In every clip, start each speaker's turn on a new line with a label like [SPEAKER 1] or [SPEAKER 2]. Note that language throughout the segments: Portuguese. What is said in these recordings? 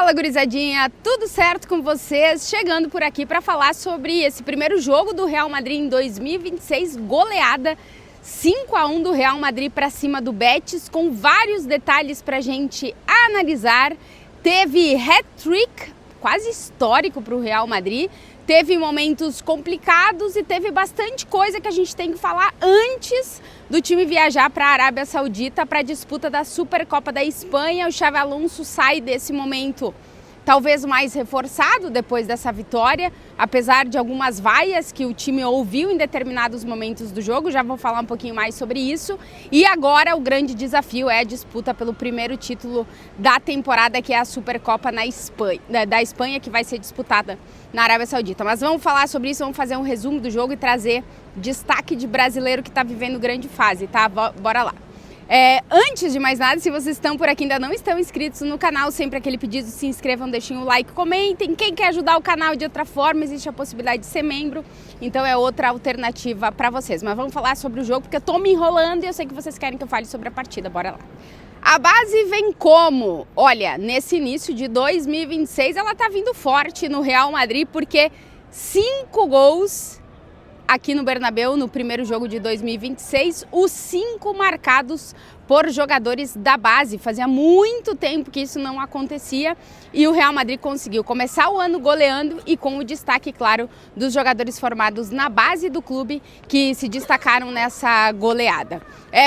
[SPEAKER 1] Fala, gurizadinha, tudo certo com vocês? Chegando por aqui para falar sobre esse primeiro jogo do Real Madrid em 2026, goleada 5-1 do Real Madrid para cima do Betis, com vários detalhes para a gente analisar. Teve hat-trick, quase histórico para o Real Madrid, teve momentos complicados e teve bastante coisa que a gente tem que falar antes do time viajar para a Arábia Saudita para a disputa da Supercopa da Espanha. O Xabi Alonso sai desse momento talvez mais reforçado depois dessa vitória, apesar de algumas vaias que o time ouviu em determinados momentos do jogo. Já vou falar um pouquinho mais sobre isso. E agora o grande desafio é a disputa pelo primeiro título da temporada, que é a Supercopa da Espanha, que vai ser disputada na Arábia Saudita. Mas vamos falar sobre isso, vamos fazer um resumo do jogo e trazer destaque de brasileiro que está vivendo grande fase, tá? Bora lá. Antes de mais nada, se vocês estão por aqui e ainda não estão inscritos no canal, sempre aquele pedido, se inscrevam, deixem o like, comentem. Quem quer ajudar o canal de outra forma, existe a possibilidade de ser membro, então é outra alternativa para vocês. Mas vamos falar sobre o jogo, porque eu tô me enrolando e eu sei que vocês querem que eu fale sobre a partida, bora lá. A base vem como? Olha, nesse início de 2026 ela tá vindo forte no Real Madrid, porque 5 gols aqui no Bernabéu no primeiro jogo de 2026, os 5 marcados por jogadores da base. Fazia muito tempo que isso não acontecia e o Real Madrid conseguiu começar o ano goleando e com o destaque, claro, dos jogadores formados na base do clube que se destacaram nessa goleada.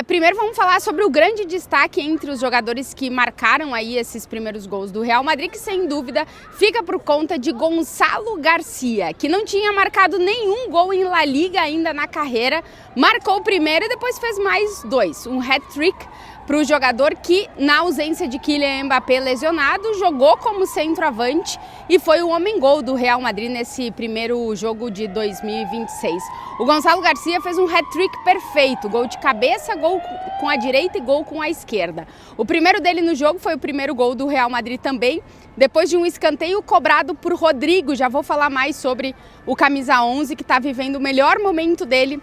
[SPEAKER 1] Primeiro vamos falar sobre o grande destaque entre os jogadores que marcaram aí esses primeiros gols do Real Madrid, que sem dúvida fica por conta de Gonçalo Garcia, que não tinha marcado nenhum gol em La Liga ainda na carreira, marcou o primeiro e depois fez mais 2, um hat-trick para o jogador que, na ausência de Kylian Mbappé lesionado, jogou como centroavante e foi o homem-gol do Real Madrid nesse primeiro jogo de 2026. O Gonçalo Garcia fez um hat-trick perfeito, gol de cabeça, gol com a direita e gol com a esquerda. O primeiro dele no jogo foi o primeiro gol do Real Madrid também, depois de um escanteio cobrado por Rodrigo. Já vou falar mais sobre o camisa 11, que está vivendo o melhor momento dele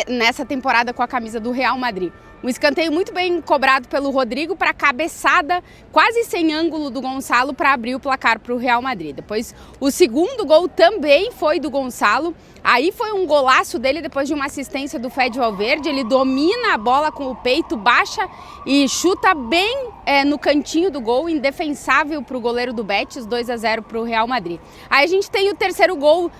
[SPEAKER 1] nessa temporada com a camisa do Real Madrid. Um escanteio muito bem cobrado pelo Rodrigo para a cabeçada quase sem ângulo do Gonçalo para abrir o placar para o Real Madrid. Depois o segundo gol também foi do Gonçalo. Aí foi um golaço dele depois de uma assistência do Fede Valverde. Ele domina a bola com o peito, baixa e chuta bem no cantinho do gol, indefensável para o goleiro do Betis, 2-0 para o Real Madrid. Aí a gente tem o terceiro gol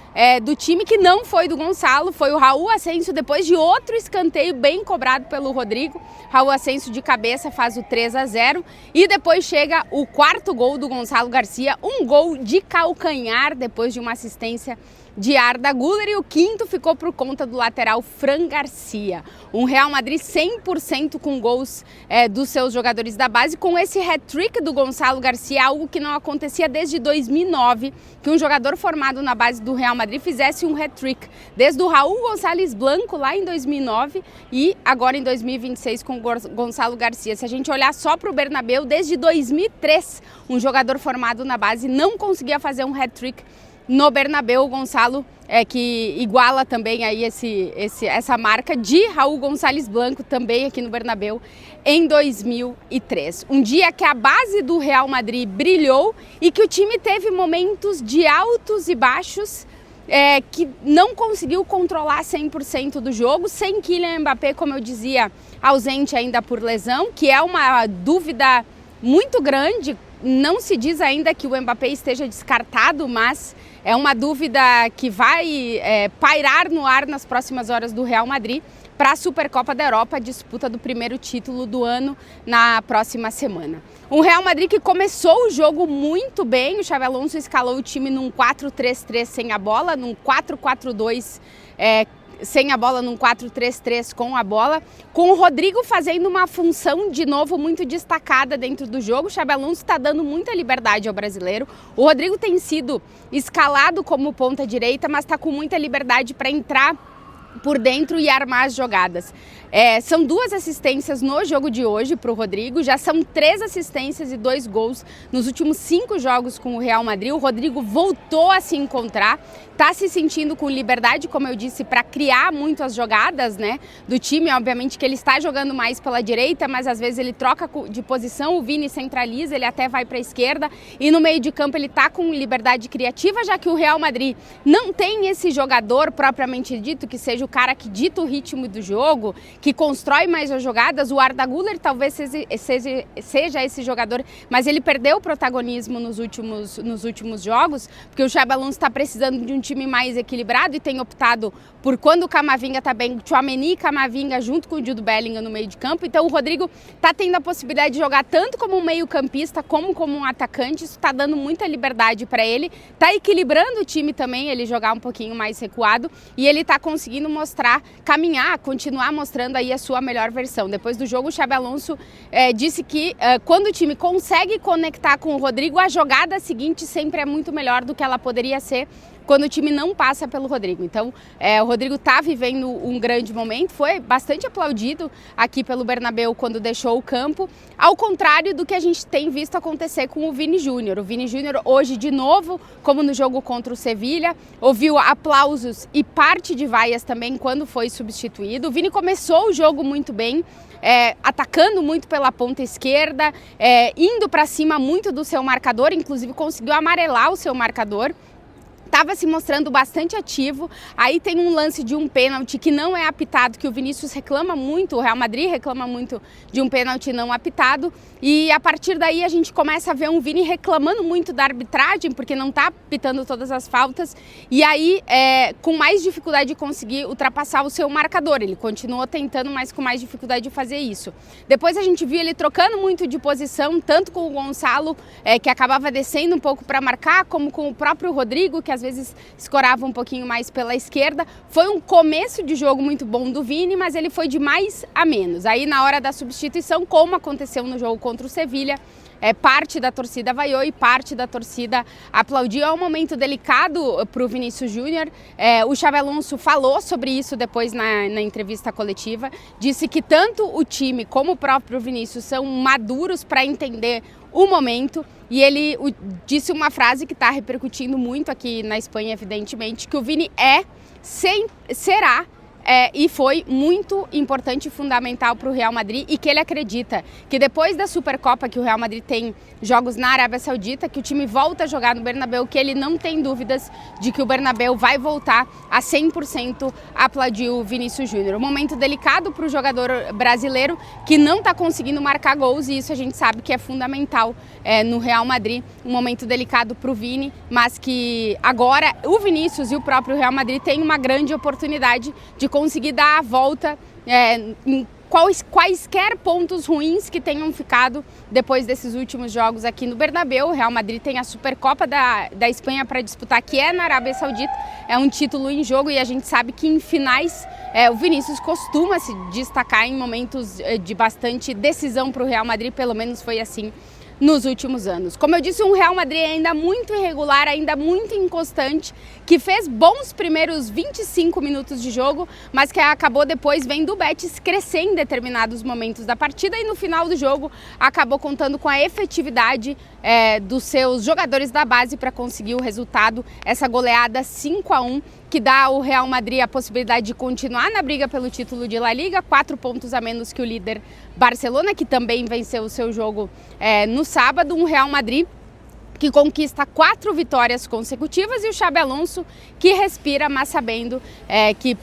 [SPEAKER 1] do time, que não foi do Gonçalo, foi o Raul Asensio, depois de outro escanteio bem cobrado pelo Rodrigo. Raul Asensio de cabeça faz o 3-0 e depois chega o quarto gol do Gonçalo Garcia, um gol de calcanhar depois de uma assistência de Arda Güler, e o quinto ficou por conta do lateral Fran Garcia. Um Real Madrid 100% com gols dos seus jogadores da base, com esse hat-trick do Gonçalo Garcia, algo que não acontecia desde 2009, que um jogador formado na base do Real Madrid fizesse um hat-trick, desde o Raul Gonçalves Blanco lá em 2009 e agora em 2026 com o Gonçalo Garcia. Se a gente olhar só para o Bernabéu, desde 2003, um jogador formado na base não conseguia fazer um hat-trick no Bernabéu. O Gonçalo que iguala também aí essa marca de Raul Gonçalves Blanco também aqui no Bernabéu em 2003. Um dia que a base do Real Madrid brilhou e que o time teve momentos de altos e baixos, que não conseguiu controlar 100% do jogo, sem Kylian Mbappé, como eu dizia, ausente ainda por lesão, que é uma dúvida muito grande. Não se diz ainda que o Mbappé esteja descartado, mas é uma dúvida que vai pairar no ar nas próximas horas do Real Madrid para a Supercopa da Europa, a disputa do primeiro título do ano na próxima semana. Um Real Madrid que começou o jogo muito bem. O Xabi Alonso escalou o time num 4-3-3 sem a bola, num 4-4-2 sem a bola, num 4-3-3 com a bola, com o Rodrigo fazendo uma função de novo muito destacada dentro do jogo. O Xabi Alonso está dando muita liberdade ao brasileiro. O Rodrigo tem sido escalado como ponta direita, mas está com muita liberdade para entrar por dentro e armar as jogadas. São 2 assistências no jogo de hoje para o Rodrigo, já são 3 assistências e 2 gols nos últimos 5 jogos com o Real Madrid. O Rodrigo voltou a se encontrar, está se sentindo com liberdade, como eu disse, para criar muito as jogadas, né, do time. Obviamente que ele está jogando mais pela direita, mas às vezes ele troca de posição, o Vini centraliza, ele até vai para a esquerda e no meio de campo ele está com liberdade criativa, já que o Real Madrid não tem esse jogador propriamente dito, que seja o cara que dita o ritmo do jogo, que constrói mais as jogadas. O Arda Güler talvez seja esse jogador, mas ele perdeu o protagonismo nos últimos jogos, porque o Xabi Alonso está precisando de um time mais equilibrado e tem optado por, quando o Camavinga está bem, Tchouaméni e Camavinga junto com o Jude Bellingham no meio de campo. Então o Rodrigo está tendo a possibilidade de jogar tanto como um meio campista como um atacante. Isso está dando muita liberdade para ele, está equilibrando o time também, ele jogar um pouquinho mais recuado, e ele está conseguindo continuar mostrando aí a sua melhor versão. Depois do jogo, o Xabi Alonso disse que quando o time consegue conectar com o Rodrigo, a jogada seguinte sempre é muito melhor do que ela poderia ser quando o time não passa pelo Rodrigo. Então, o Rodrigo está vivendo um grande momento, foi bastante aplaudido aqui pelo Bernabéu quando deixou o campo, ao contrário do que a gente tem visto acontecer com o Vini Júnior. O Vini Júnior hoje, de novo, como no jogo contra o Sevilla, ouviu aplausos e parte de vaias também quando foi substituído. O Vini começou o jogo muito bem, atacando muito pela ponta esquerda, indo para cima muito do seu marcador, inclusive conseguiu amarelar o seu marcador. Estava se mostrando bastante ativo. Aí tem um lance de um pênalti que não é apitado, que o Vinícius reclama muito, o Real Madrid reclama muito de um pênalti não apitado. E a partir daí a gente começa a ver um Vini reclamando muito da arbitragem, porque não está apitando todas as faltas. E aí, com mais dificuldade de conseguir ultrapassar o seu marcador. Ele continuou tentando, mas com mais dificuldade de fazer isso. Depois a gente viu ele trocando muito de posição, tanto com o Gonçalo, que acabava descendo um pouco para marcar, como com o próprio Rodrigo, que às vezes escorava um pouquinho mais pela esquerda. Foi um começo de jogo muito bom do Vini, mas ele foi de mais a menos. Aí na hora da substituição, como aconteceu no jogo contra o Sevilla, parte da torcida vaiou e parte da torcida aplaudiu. É um momento delicado para o Vinícius Júnior. O Xabi Alonso falou sobre isso depois na entrevista coletiva. Disse que tanto o time como o próprio Vinícius são maduros para entender o momento. E ele disse uma frase que está repercutindo muito aqui na Espanha, evidentemente, que o Vini será e foi muito importante e fundamental para o Real Madrid, e que ele acredita que depois da Supercopa, que o Real Madrid tem jogos na Arábia Saudita, que o time volta a jogar no Bernabéu, que ele não tem dúvidas de que o Bernabéu vai voltar a 100% a aplaudir o Vinícius Júnior. Um momento delicado para o jogador brasileiro, que não está conseguindo marcar gols, e isso a gente sabe que é fundamental no Real Madrid. Um momento delicado para o Vini, mas que agora o Vinícius e o próprio Real Madrid têm uma grande oportunidade de conseguir dar a volta em quaisquer pontos ruins que tenham ficado depois desses últimos jogos aqui no Bernabéu. O Real Madrid tem a Supercopa da Espanha para disputar, que é na Arábia Saudita, é um título em jogo, e a gente sabe que em finais o Vinícius costuma se destacar em momentos de bastante decisão para o Real Madrid, pelo menos foi assim nos últimos anos. Como eu disse, um Real Madrid ainda muito irregular, ainda muito inconstante, que fez bons primeiros 25 minutos de jogo, mas que acabou depois vendo o Betis crescer em determinados momentos da partida, e no final do jogo acabou contando com a efetividade dos seus jogadores da base para conseguir o resultado, essa goleada 5-1, que dá ao Real Madrid a possibilidade de continuar na briga pelo título de La Liga, 4 pontos a menos que o líder Barcelona, que também venceu o seu jogo no sábado. Um Real Madrid que conquista 4 vitórias consecutivas, e o Xabi Alonso que respira, mas sabendo que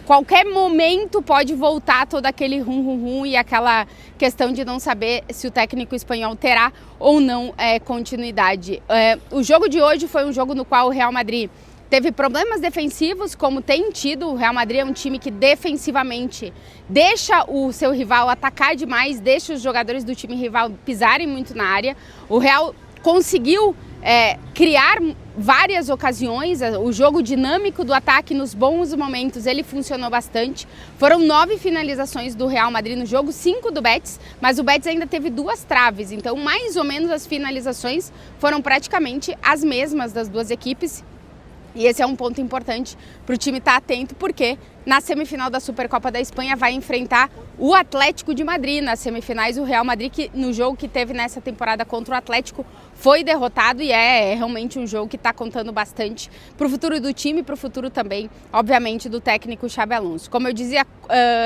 [SPEAKER 1] qualquer momento pode voltar todo aquele rum e aquela questão de não saber se o técnico espanhol terá ou não continuidade. O jogo de hoje foi um jogo no qual o Real Madrid teve problemas defensivos, como tem tido. O Real Madrid é um time que defensivamente deixa o seu rival atacar demais, deixa os jogadores do time rival pisarem muito na área. O Real conseguiu criar várias ocasiões, o jogo dinâmico do ataque nos bons momentos, ele funcionou bastante. Foram 9 finalizações do Real Madrid no jogo, 5 do Betis, mas o Betis ainda teve 2 traves, então mais ou menos as finalizações foram praticamente as mesmas das duas equipes. E esse é um ponto importante para o time estar atento, porque na semifinal da Supercopa da Espanha vai enfrentar o Atlético de Madrid. Nas semifinais, o Real Madrid, que no jogo que teve nessa temporada contra o Atlético, foi derrotado, e é realmente um jogo que está contando bastante para o futuro do time e para o futuro também, obviamente, do técnico Xabi Alonso. Como eu dizia,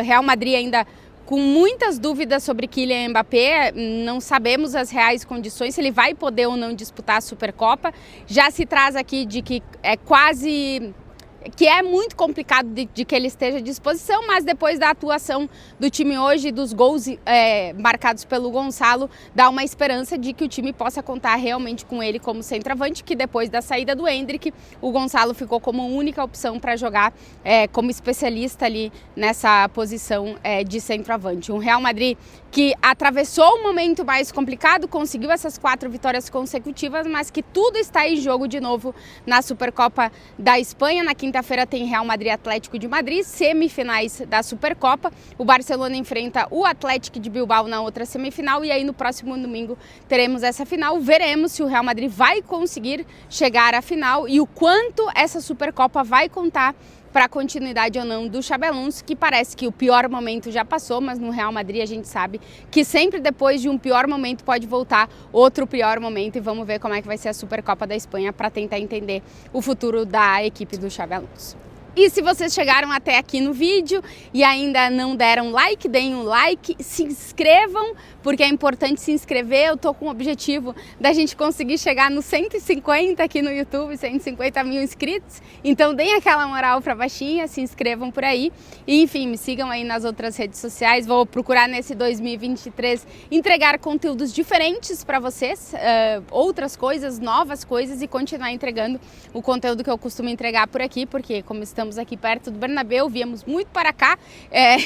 [SPEAKER 1] Real Madrid ainda com muitas dúvidas sobre Kylian Mbappé, não sabemos as reais condições, se ele vai poder ou não disputar a Supercopa. Já se traz aqui de que é muito complicado de que ele esteja à disposição, mas depois da atuação do time hoje, dos gols marcados pelo Gonçalo, dá uma esperança de que o time possa contar realmente com ele como centroavante, que depois da saída do Endrick, o Gonçalo ficou como única opção para jogar como especialista ali nessa posição de centroavante. Um Real Madrid que atravessou um momento mais complicado, conseguiu essas 4 vitórias consecutivas, mas que tudo está em jogo de novo na Supercopa da Espanha. Na quinta-feira tem Real Madrid e Atlético de Madrid, semifinais da Supercopa. O Barcelona enfrenta o Atlético de Bilbao na outra semifinal, e aí no próximo domingo teremos essa final. Veremos se o Real Madrid vai conseguir chegar à final e o quanto essa Supercopa vai contar para a continuidade ou não do Xabi Alonso, que parece que o pior momento já passou, mas no Real Madrid a gente sabe que sempre depois de um pior momento pode voltar outro pior momento, e vamos ver como é que vai ser a Supercopa da Espanha para tentar entender o futuro da equipe do Xabi Alonso. E se vocês chegaram até aqui no vídeo e ainda não deram like, deem um like, se inscrevam, porque é importante se inscrever. Eu tô com o objetivo da gente conseguir chegar nos 150 aqui no YouTube, 150 mil inscritos. Então deem aquela moral pra baixinha, se inscrevam por aí. E enfim, me sigam aí nas outras redes sociais. Vou procurar nesse 2023 entregar conteúdos diferentes para vocês, outras coisas, novas coisas, e continuar entregando o conteúdo que eu costumo entregar por aqui, porque como estamos aqui perto do Bernabéu, viemos muito para cá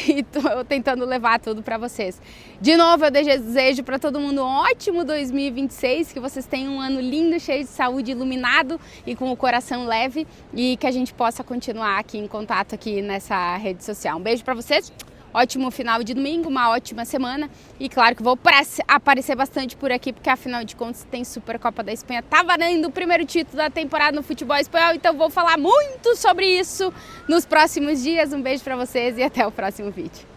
[SPEAKER 1] e estou tentando levar tudo para vocês. De novo, eu desejo para todo mundo um ótimo 2026, que vocês tenham um ano lindo, cheio de saúde, iluminado e com o coração leve, e que a gente possa continuar aqui em contato aqui nessa rede social. Um beijo para vocês, ótimo final de domingo, uma ótima semana, e claro que vou aparecer bastante por aqui, porque afinal de contas tem Supercopa da Espanha, tá valendo o primeiro título da temporada no futebol espanhol, então vou falar muito sobre isso nos próximos dias. Um beijo para vocês e até o próximo vídeo.